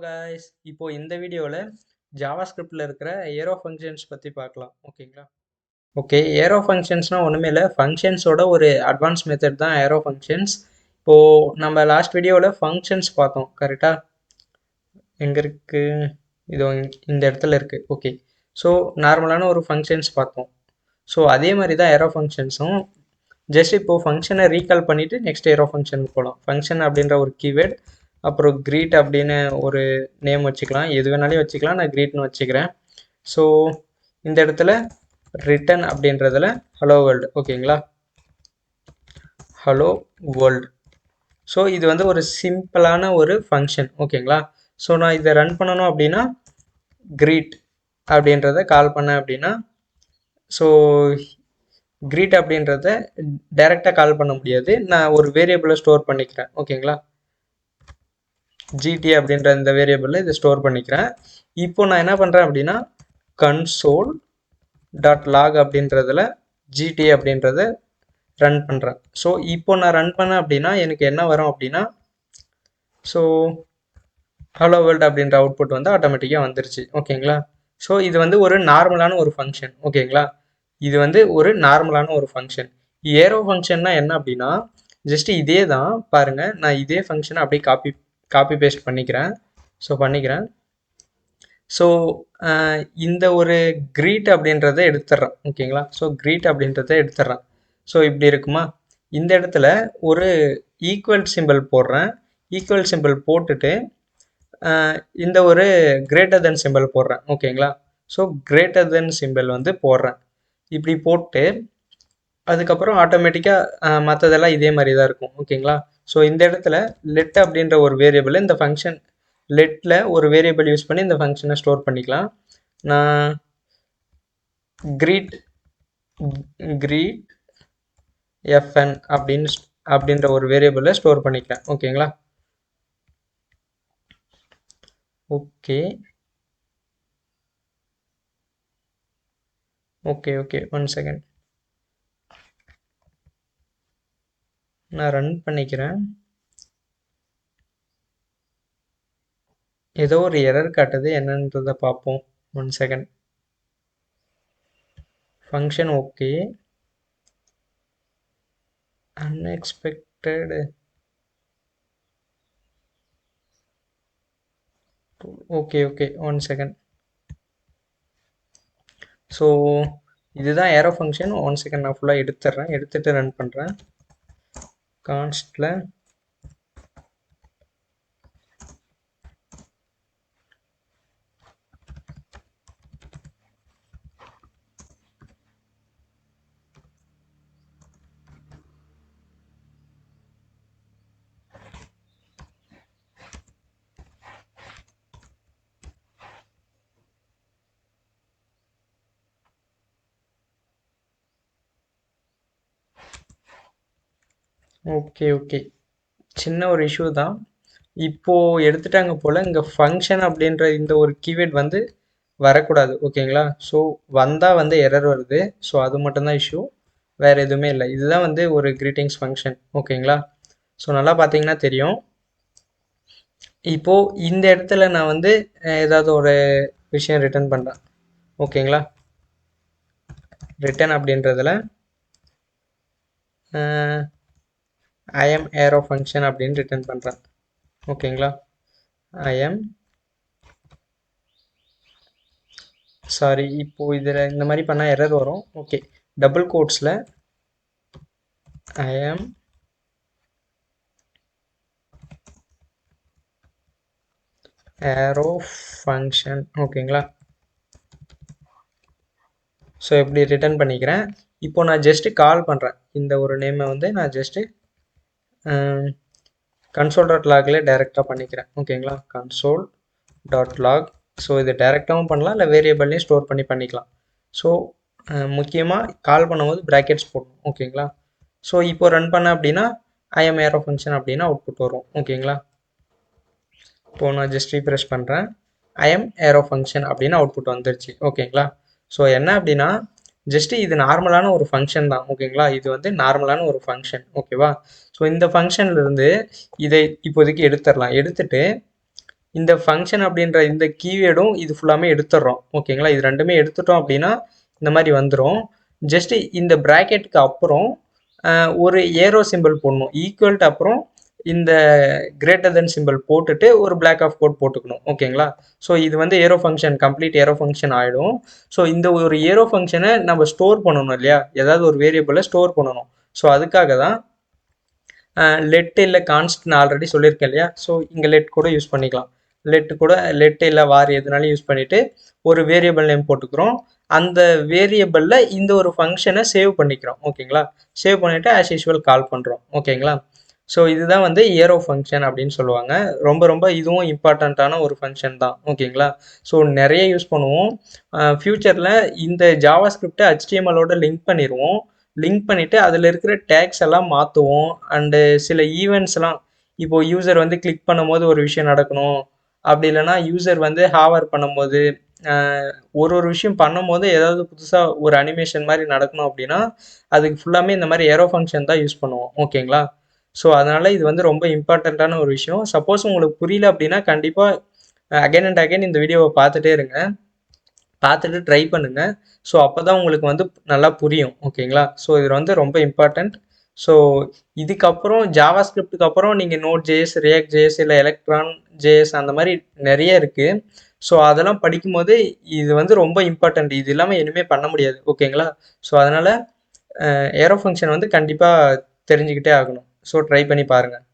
Guys, இப்போ இந்த வீடியோவில் ஜாவாஸ்கிரிப்டில் இருக்கிற ஏரோ ஃபங்க்ஷன்ஸ் பற்றி பார்க்கலாம். ஓகேங்களா? ஓகே, ஏரோ ஃபங்க்ஷன்ஸ்னால் ஒன்றுமே இல்லை, ஃபங்க்ஷன்ஸோட ஒரு அட்வான்ஸ் மெத்தட் தான் ஏரோ ஃபங்க்ஷன்ஸ். இப்போது நம்ம லாஸ்ட் வீடியோவில் ஃபங்க்ஷன்ஸ் பார்த்தோம், கரெக்டாக? எங்கே இருக்குது? இதோ இந்த இடத்துல இருக்குது. ஓகே, ஸோ நார்மலான ஒரு ஃபங்க்ஷன்ஸ் பார்த்தோம். ஸோ அதே மாதிரி தான் ஏரோ ஃபங்க்ஷன்ஸும். ஜஸ்ட் இப்போது ஃபங்க்ஷனை ரீகால் பண்ணிவிட்டு நெக்ஸ்ட் ஏரோ ஃபங்க்ஷனுக்கு போகலாம். ஃபங்க்ஷன் அப்படின்ற ஒரு கீவேர்ட், அப்புறம் க்ரீட் அப்படின்னு ஒரு நேம் வச்சுக்கலாம், எது வேணாலும் வச்சுக்கலாம். நான் க்ரீட்னு வச்சுக்கிறேன். ஸோ இந்த இடத்துல ரிட்டன் அப்படின்றதுல ஹலோ வேர்ல்டு. ஓகேங்களா? Hello world. ஸோ இது வந்து ஒரு சிம்பிளான ஒரு ஃபங்க்ஷன். ஓகேங்களா? ஸோ நான் இதை ரன் பண்ணணும் அப்படின்னா க்ரீட் அப்படின்றத கால் பண்ணேன் அப்படின்னா, ஸோ க்ரீட் அப்படின்றத டைரெக்டாக கால் பண்ண முடியாது, நான் ஒரு வேரியபிளை ஸ்டோர் பண்ணிக்கிறேன். ஓகேங்களா? ஜிடி அப்படின்ற இந்த வேரியபிளில் இதை ஸ்டோர் பண்ணிக்கிறேன். இப்போ நான் என்ன பண்ணுறேன் அப்படின்னா console.log அப்படின்றதுல ஜிடி அப்படின்றத ரன் பண்ணுறேன். ஸோ இப்போ நான் ரன் பண்ணேன் அப்படின்னா எனக்கு என்ன வரும் அப்படின்னா, ஸோ ஹலோ வேர்ல்டு அப்படின்ற அவுட்புட் வந்து ஆட்டோமேட்டிக்காக வந்துருச்சு. ஓகேங்களா? ஸோ இது வந்து ஒரு நார்மலான ஒரு ஃபங்க்ஷன். ஓகேங்களா? இது வந்து ஒரு நார்மலான ஒரு ஃபங்க்ஷன். ஏரோ ஃபங்க்ஷன்னா என்ன அப்படின்னா, ஜஸ்ட் இதே தான் பாருங்கள். நான் இதே ஃபங்க்ஷனை அப்படியே காப்பி பேஸ்ட் பண்ணிக்கிறேன். ஸோ இந்த ஒரு க்ரீட் அப்படின்றத எடுத்துட்றேன். ஓகேங்களா? ஸோ க்ரீட் அப்படின்றத எடுத்துட்றேன். ஸோ இப்படி இருக்குமா? இந்த இடத்துல ஒரு ஈக்குவல் சிம்பிள் போடுறேன். ஈக்குவல் சிம்பிள் போட்டுட்டு இந்த ஒரு கிரேட்டர் தென் சிம்பிள் போடுறேன். ஓகேங்களா? ஸோ கிரேட்டர் தென் சிம்பிள் வந்து போடுறேன். இப்படி போட்டு அதுக்கப்புறம் ஆட்டோமேட்டிக்காக மற்றதெல்லாம் இதே மாதிரி தான் இருக்கும். ஓகேங்களா? ஸோ இந்த இடத்துல லெட் அப்படின்ற ஒரு வேரியபிள், இந்த ஃபங்க்ஷன் லெட்டில் ஒரு வேரியபிள் யூஸ் பண்ணி இந்த ஃபங்க்ஷனை ஸ்டோர் பண்ணிக்கலாம். நான் க்ரீட் fn அப்படின்ற ஒரு வேரியபிளை ஸ்டோர் பண்ணிக்கிறேன். ஓகேங்களா? ஓகே ஒன் செகண்ட், நான் ரன் பண்ணிக்கிறேன். ஏதோ ஒரு எரர் காட்டுது, என்னன்றதை பார்ப்போம். One second. Function okay, unexpected. Okay one second. So இதுதான் ஏரோ ஃபங்க்ஷன். ஒன் செகண்ட், நான் ஃபுல்லாக எடுத்துட்டு ரன் பண்ணுறேன். கான்ஸ்டில் ஓகே சின்ன ஒரு இஷ்யூ தான். இப்போது எடுத்துட்டாங்க போல். இங்கே ஃபங்க்ஷன் அப்படின்ற இந்த ஒரு கீவேர்ட் வந்து வரக்கூடாது. ஓகேங்களா? ஸோ வந்தால் வந்து எரர் வருது. ஸோ அது மட்டும்தான் இஷ்யூ, வேறு எதுவுமே இல்லை. இதுதான் வந்து ஒரு கிரீட்டிங்ஸ் ஃபங்க்ஷன். ஓகேங்களா? ஸோ நல்லா பார்த்தீங்கன்னா தெரியும். இப்போது இந்த இடத்துல நான் வந்து ஏதாவது ஒரு விஷயம் ரிட்டர்ன் பண்ணுறேன். ஓகேங்களா? ரிட்டர்ன் அப்படின்றதுல I am arrow function அப்படின்னு ரிட்டர்ன் பண்ணுறேன். ஓகேங்களா? சாரி, இப்போது இதில் இந்த மாதிரி பண்ணால் எரர் வரும். ஓகே, டபுள் கோட்ஸில் I am arrow function. ஓகேங்களா? ஸோ எப்படி ரிட்டர்ன் பண்ணிக்கிறேன். இப்போ நான் ஜஸ்ட்டு கால் பண்ணுறேன். இந்த ஒரு நேமை வந்து நான் ஜஸ்ட்டு console.logல டைரெக்டாக பண்ணிக்கிறேன். ஓகேங்களா? console.log. ஸோ இது டைரெக்டாகவும் பண்ணலாம், இல்லை வேரியபிள்லையும் ஸ்டோர் பண்ணிக்கலாம். ஸோ முக்கியமாக கால் பண்ணும்போது ப்ராக்கெட்ஸ் போடணும். ஓகேங்களா? ஸோ இப்போ ரன் பண்ண அப்படின்னா I am arrow function அப்படின்னா அவுட்புட் வரும். ஓகேங்களா? இப்போ நான் ஜஸ்ட் ரீப்ரெஷ் பண்ணுறேன். I am arrow function அப்படின்னு அவுட்புட் வந்துருச்சு. ஓகேங்களா? ஸோ என்ன அப்படின்னா ஜஸ்ட்டு இது நார்மலான ஒரு ஃபங்க்ஷன் தான். ஓகேங்களா? இது வந்து நார்மலான ஒரு ஃபங்க்ஷன். ஓகேவா? ஸோ இந்த ஃபங்க்ஷன்லேருந்து இதை இப்போதைக்கு எடுத்துடலாம். எடுத்துட்டு இந்த ஃபங்க்ஷன் அப்படின்ற இந்த கீவேர்டும் இது ஃபுல்லாமே எடுத்துடுறோம். ஓகேங்களா, இது ரெண்டுமே எடுத்துட்டோம் அப்படின்னா இந்த மாதிரி வந்துடும். ஜஸ்ட் இந்த ப்ராக்கெட்டுக்கு அப்புறம் ஒரு ஏரோ சிம்பிள் போடணும், ஈக்குவல்ட்டு அப்புறம் இந்த கிரேட்டர் தென் சிம்பிள் போட்டுட்டு ஒரு பிளாக் ஆஃப் கோட் போட்டுக்கணும். ஓகேங்களா, ஸோ இது வந்து arrow function, complete arrow function ஆகிடும். ஸோ இந்த ஒரு ஏரோ ஃபங்க்ஷனை நம்ம ஸ்டோர் பண்ணணும் இல்லையா, ஏதாவது ஒரு வேரியபிளை ஸ்டோர் பண்ணணும். ஸோ அதுக்காக தான் லெட் இல்லை கான்ஸ்ட் நான் ஆல்ரெடி சொல்லியிருக்கேன் இல்லையா. ஸோ இங்கே லெட் கூட யூஸ் பண்ணிக்கலாம். லெட் இல்லை வார் எதுனாலும் யூஸ் பண்ணிவிட்டு ஒரு வேரியபிள் நேம் போட்டுக்கிறோம். அந்த வேரியபிளில் இந்த ஒரு ஃபங்க்ஷனை சேவ் பண்ணிக்கிறோம். ஓகேங்களா, சேவ் பண்ணிவிட்டு ஆஸ் யூஷுவல் கால் பண்ணுறோம். ஓகேங்களா, ஸோ இதுதான் வந்து ஏரோ ஃபங்க்ஷன் அப்படின்னு சொல்லுவாங்க. ரொம்ப ரொம்ப இதுவும் இம்பார்ட்டண்ட்டான ஒரு ஃபங்க்ஷன் தான். ஓகேங்களா, ஸோ நிறைய யூஸ் பண்ணுவோம். ஃப்யூச்சரில் இந்த ஜாவா ஸ்கிரிப்டை HTML-ஓட லிங்க் பண்ணிடுவோம். லிங்க் பண்ணிவிட்டு அதில் இருக்கிற டேக்ஸ் எல்லாம் மாற்றுவோம். அண்டு சில ஈவெண்ட்ஸ்லாம், இப்போது யூசர் வந்து கிளிக் பண்ணும்போது ஒரு விஷயம் நடக்கணும், அப்படி இல்லைனா யூசர் வந்து ஹாவர் பண்ணும்போது ஒரு விஷயம் பண்ணும்போது ஏதாவது புதுசாக ஒரு அனிமேஷன் மாதிரி நடக்கணும் அப்படின்னா அதுக்கு ஃபுல்லாமே இந்த மாதிரி ஏரோ ஃபங்க்ஷன் தான் யூஸ் பண்ணுவோம். ஓகேங்களா, ஸோ அதனால் இது வந்து ரொம்ப இம்பார்ட்டண்ட்டான ஒரு விஷயம். சப்போஸ் உங்களுக்கு புரியல அப்படின்னா கண்டிப்பாக அகைன் அண்ட் அகைன் இந்த வீடியோவை பார்த்துட்டே இருங்க, பார்த்துட்டு ட்ரை பண்ணுங்கள். ஸோ அப்போ தான் உங்களுக்கு வந்து நல்லா புரியும். ஓகேங்களா, ஸோ இது வந்து ரொம்ப இம்பார்ட்டண்ட். ஸோ இதுக்கப்புறம் ஜாவா ஸ்கிரிப்டுக்கு அப்புறம் நீங்கள் நோட் ஜேஎஸ், ரியாக்ட் ஜேஎஸ், இல்லை எலக்ட்ரான் ஜேஎஸ் அந்த மாதிரி நிறைய இருக்குது. ஸோ அதெல்லாம் படிக்கும்போது இது வந்து ரொம்ப இம்பார்ட்டண்ட். இது இல்லாமல் இனிமே பண்ண முடியாது. ஓகேங்களா, ஸோ அதனால் ஏரோ ஃபங்க்ஷன் வந்து கண்டிப்பாக தெரிஞ்சுக்கிட்டே ஆகணும். ஸோ ட்ரை பண்ணி பாருங்கள்.